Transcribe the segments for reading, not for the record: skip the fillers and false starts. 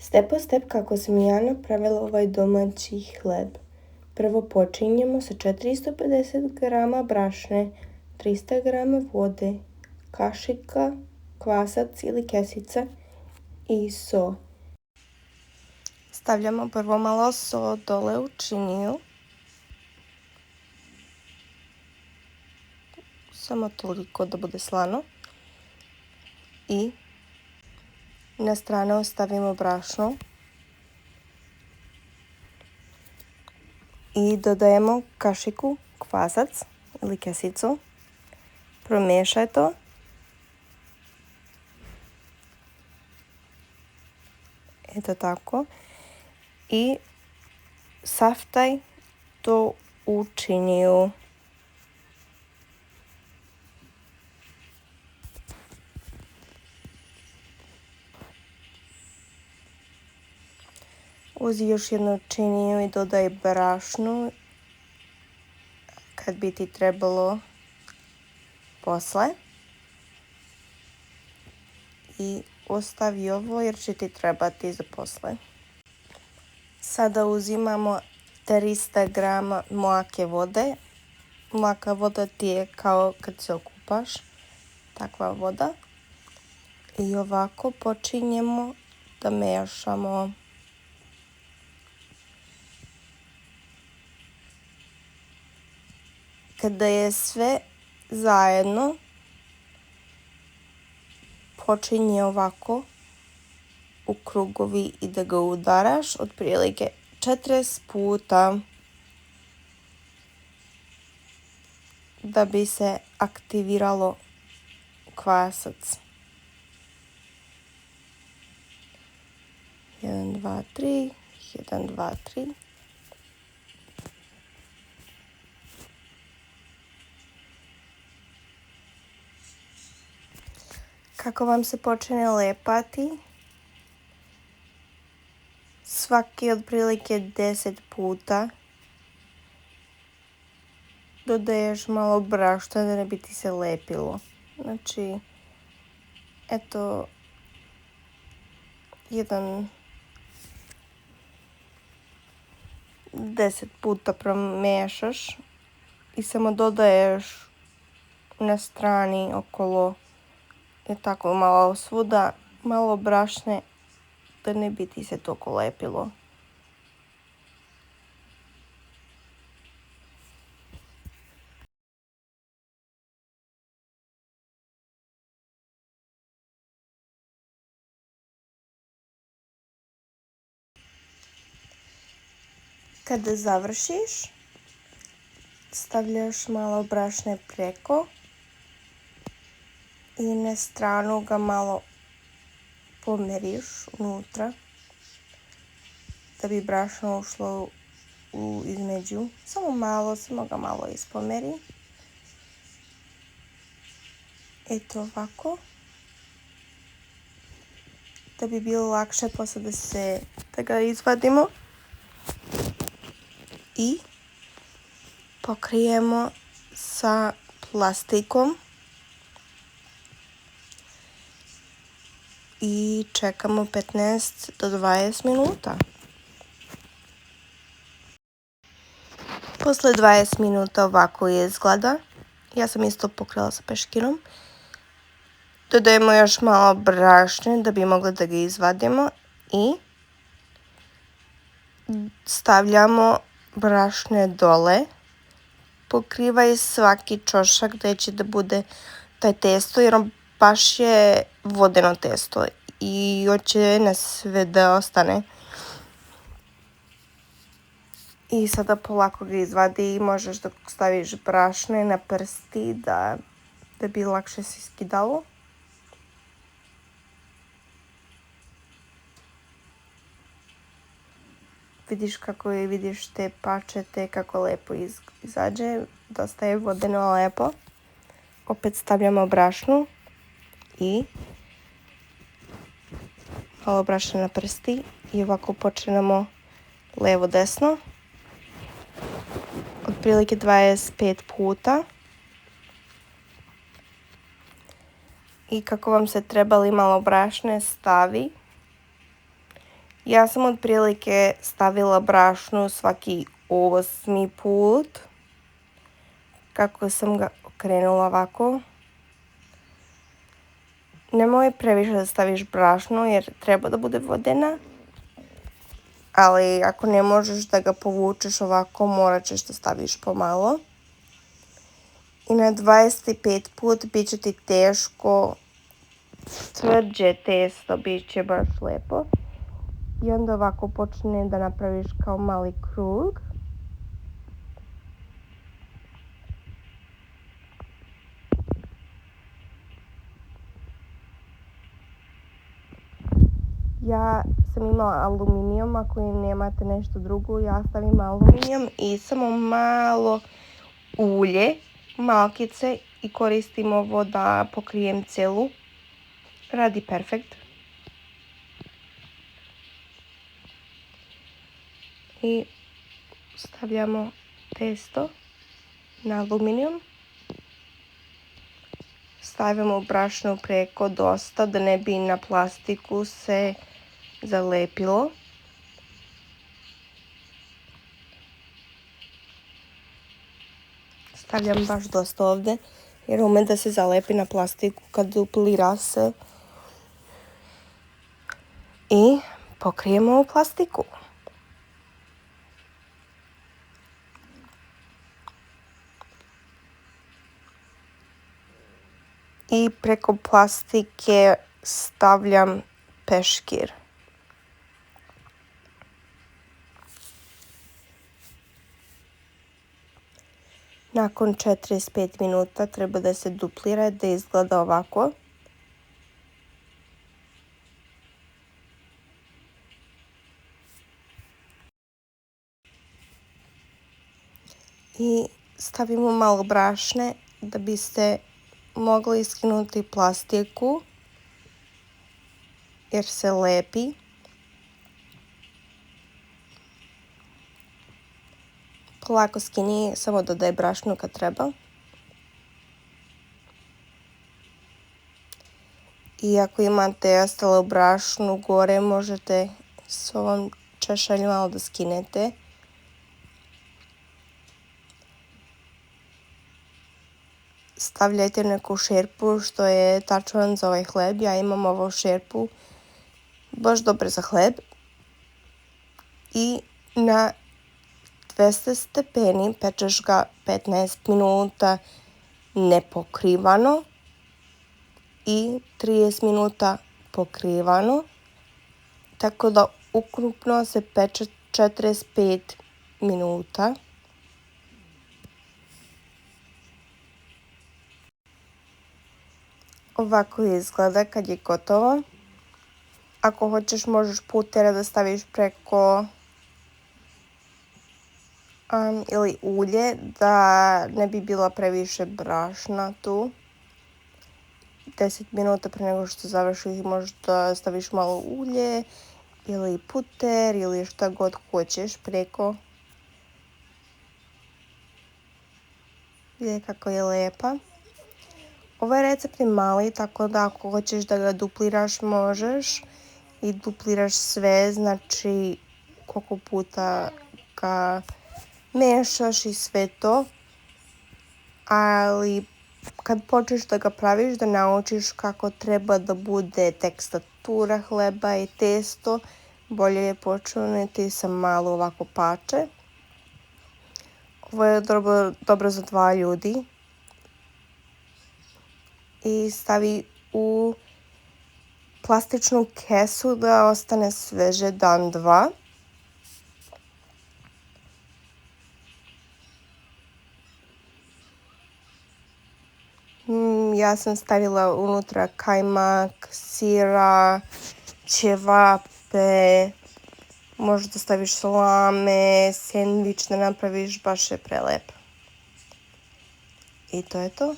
Step po step kako sam ja napravila ovaj domaći hleb. Prvo počinjemo sa 450 grama brašne, 300 grama vode, kašika, kvasac ili kesica i so. Stavljamo prvo malo so dole u činiju. Samo toliko da bude slano. I na stranu ostavimo brašno. I dodajemo kašiku, kvasac ili kesicu. Promiješaj to. Eto tako. I saftaj to u činiju. Uzi još jednu činiju i dodaj brašnu kad bi ti trebalo posle. I ostavi ovo jer će ti trebati za posle. Sada uzimamo 300 grama mlake vode. Mlaka voda ti je kao kad se okupaš, takva voda. I ovako počinjemo da mešamo. Kada je sve zajedno, počinje ovako u krugovi i da ga udaraš otprilike 40 puta da bi se aktiviralo kvasac. 1, 2, 3, 1, 2, 3. Kako vam se počne lepati, svaki otprilike 10 puta dodaješ malo brašna da ne bi ti se lepilo. Znači, eto, 10 puta promiješaš i samo dodaješ na strani okolo. I tako malo svuda, malo brašne da ne bi ti se toliko lepilo. Kada završiš, stavljaš malo brašne preko i na stranu ga malo pomeriš unutra da bi brašno ušlo između. Samo ga malo ispomeri. Eto ovako. Da bi bilo lakše posle da ga izvadimo. I pokrijemo sa plastikom. I čekamo 15 do 20 minuta. Posle 20 minuta ovako izgleda. Ja sam isto pokrila sa peškirom. Dodajemo još malo brašne da bi mogli da ga izvadimo. I stavljamo brašne dole. Pokrivaj svaki čošak gdje će da bude taj testo jer on baš je vodeno testo i hoće na sve da ostane. I sada polako ga izvadi i možeš da staviš brašne na prsti da bi lakše se skidalo. Vidiš kako je, vidiš te pačete, kako lepo izađe, dosta je vodeno lepo. Opet stavljamo brašnu i malo brašna na prsti i ovako počinamo levo desno. Otprilike 25 puta. I kako vam se trebali malo brašne stavi Ja sam otprilike stavila brašno svaki 8. put. Kako sam ga okrenula ovako. Nemoj previše da staviš brašno jer treba da bude vodena. Ali ako ne možeš da ga povučeš ovako, morat ćeš da staviš pomalo. I na 25 put bit će ti teško, tvrđe testo bit će baš lepo. I onda ovako počne da napraviš kao mali krug. Ja sam imala aluminijum, ako nemate nešto drugo, ja stavim aluminijum i samo malo ulje, malkice i koristim ovo da pokrijem celu. Radi perfekt. I stavljamo testo na aluminijum. Stavimo brašno preko dosta da ne bi na plastiku se zalepilo. Stavljam baš dosta ovdje jer ume da se zalepi na plastiku kad duplira se. I pokrijemo plastiku. I preko plastike stavljam peškir. Nakon 45 minuta treba da se duplira, da izgleda ovako. I stavimo malo brašne da biste mogli skinuti plastiku jer se lepi. Polako skini, samo dodaj brašnu kad treba. I ako imate ostalo brašnu gore, možete s ovom češalju malo da skinete. Stavljajte neku šerpu što je tačan za ovaj hleb. Ja imam ovu šerpu, baš dobro za hleb. I na 200 stepeni pečeš ga 15 minuta nepokrivano i 30 minuta pokrivano. Tako da ukupno se peče 45 minuta. Ovako izgleda kad je gotovo. Ako hoćeš možeš putera da staviš preko ili ulje da ne bi bila previše brašna tu. 10 minuta pre nego što završiš možeš da staviš malo ulje ili puter ili šta god hoćeš preko. Vidite kako je lepa. Ovaj recept je mali, tako da ako hoćeš da ga dupliraš možeš. I dupliraš sve, znači koliko puta ga mešaš i sve to. Ali kad počneš da ga praviš, da naučiš kako treba da bude tekstatura hleba i testo, bolje je počiniti sa malo ovako pače. Ovo je dobro za 2 ljudi. I stavi u plastičnu kesu da ostane sveže dan, 2. Ja sam stavila unutra kajmak, sira, ćevape, možda staviš salame, sendvič da napraviš, baš je prelep. I to je to.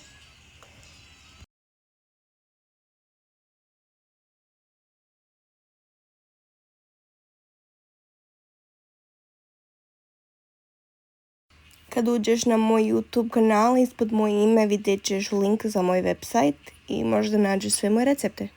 Kad uđeš na moj YouTube kanal, ispod moje ime vidjet ćeš link za moj website i možda nađeš sve moje recepte.